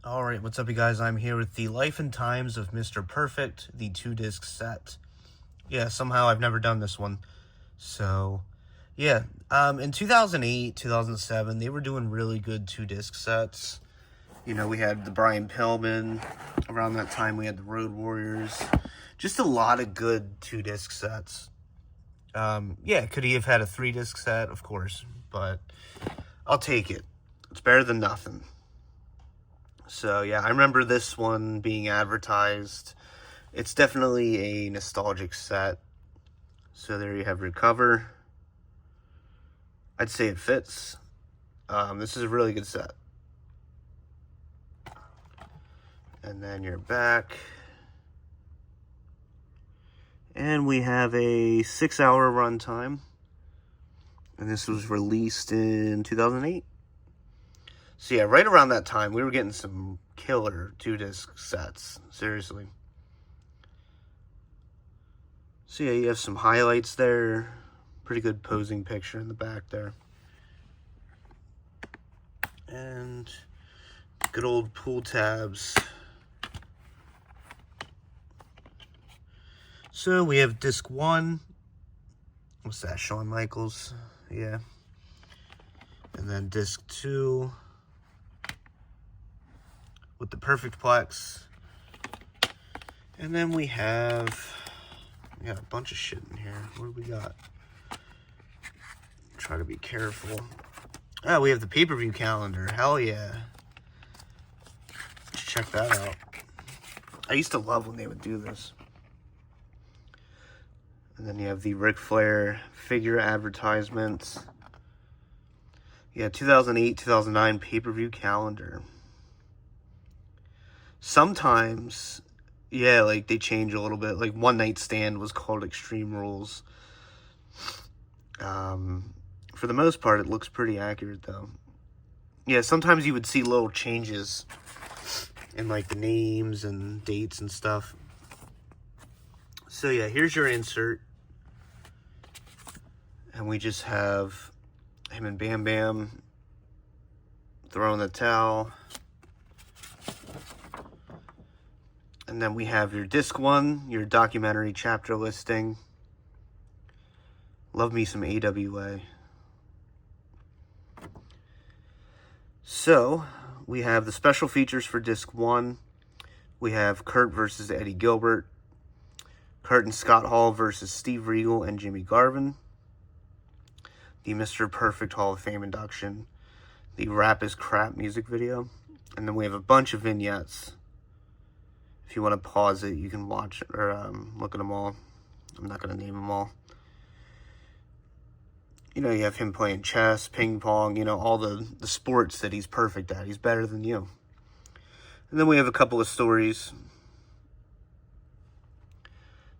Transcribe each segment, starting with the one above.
Alright, what's up you guys? I'm here with the Life and Times of Mr. Perfect, the 2-disc set. Yeah, somehow I've never done this one. So, yeah. In 2008, 2007, they were doing really good 2-disc sets. You know, we had the Brian Pillman. Around that time, we had the Road Warriors. Just a lot of good 2-disc sets. Yeah, could he have had a 3-disc set? Of course. But I'll take it. It's better than nothing. So, yeah, I remember this one being advertised. It's definitely a nostalgic set. So, there you have your cover. I'd say it fits. This is a really good set. And then your back. And we have a 6-hour runtime. And this was released in 2008. So yeah, right around that time, we were getting some killer 2-disc sets. Seriously. So yeah, you have some highlights there. Pretty good posing picture in the back there. And good old pull tabs. So we have disc 1. What's that? Shawn Michaels. Yeah. And then disc 2. With the Perfect Plex. And then we got a bunch of shit in here. What do we got? Try to be careful. Oh, we have the pay-per-view calendar. Hell yeah. Let's check that out. I used to love when they would do this. And then you have the Ric Flair figure advertisements. Yeah, 2008, 2009 pay-per-view calendar. Sometimes, yeah, like, they change a little bit. Like, One Night Stand was called Extreme Rules. For the most part, it looks pretty accurate, though. Yeah, sometimes you would see little changes in, like, the names and dates and stuff. So, yeah, here's your insert. And we just have him and Bam Bam throwing the towel. And then we have your disc 1, your documentary chapter listing. Love me some AWA. So, we have the special features for disc 1. We have Kurt versus Eddie Gilbert. Kurt and Scott Hall versus Steve Regal and Jimmy Garvin. The Mr. Perfect Hall of Fame induction. The Rap is Crap music video. And then we have a bunch of vignettes. If you want to pause it, you can watch or look at them all. I'm not going to name them all. You know, you have him playing chess, ping pong, you know, all the sports that he's perfect at. He's better than you. And then we have a couple of stories.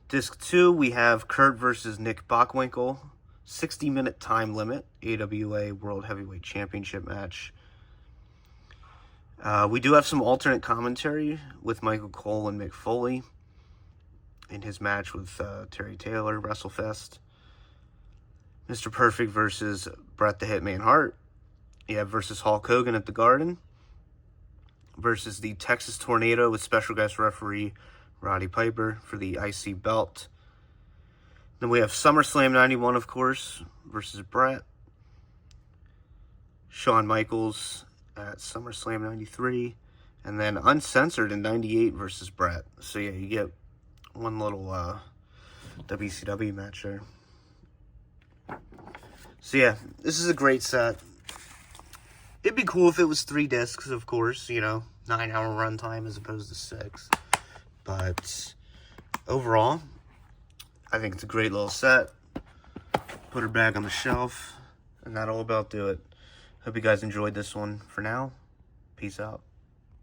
Disc 2, we have Kurt versus Nick Bockwinkel. 60-minute time limit. AWA World Heavyweight Championship match. We do have some alternate commentary with Michael Cole and Mick Foley in his match with Terry Taylor, WrestleFest. Mr. Perfect versus Bret the Hitman Hart. You have versus Hulk Hogan at the Garden. Versus the Texas Tornado with special guest referee Roddy Piper for the IC belt. Then we have SummerSlam 91, of course, versus Bret. Shawn Michaels at SummerSlam 93, and then Uncensored in 98 versus Bret. So yeah, you get one little WCW match there. So yeah, this is a great set. It'd be cool if it was 3 discs, of course, you know, 9-hour runtime as opposed to 6. But overall, I think it's a great little set. Put her back on the shelf, and that'll about do it. Hope you guys enjoyed this one. For now, peace out.